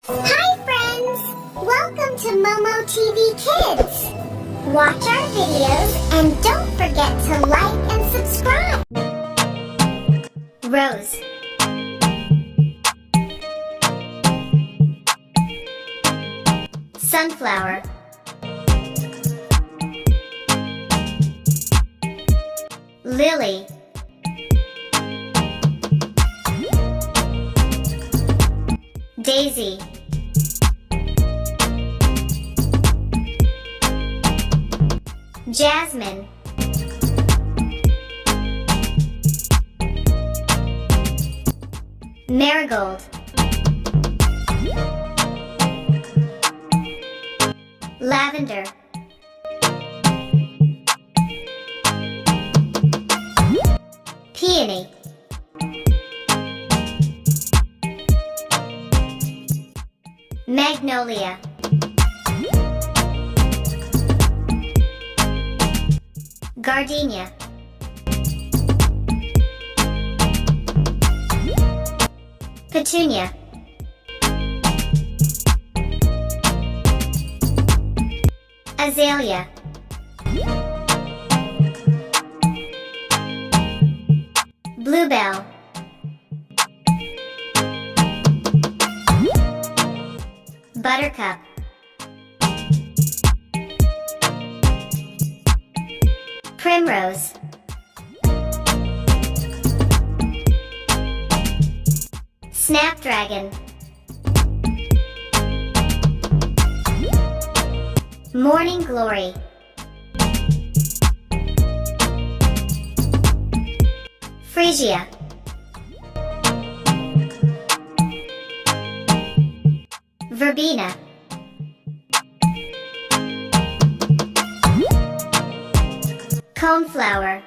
Hi friends! Welcome to Momo TV Kids! Watch our videos and don't forget to like and subscribe! Rose, Sunflower, Lily, Daisy, Jasmine, Marigold, Lavender, Peony, Magnolia, Gardenia, Petunia, Azalea, Bluebell, Buttercup, Primrose, Snapdragon, Morning Glory, Freesia, Verbena, Coneflower,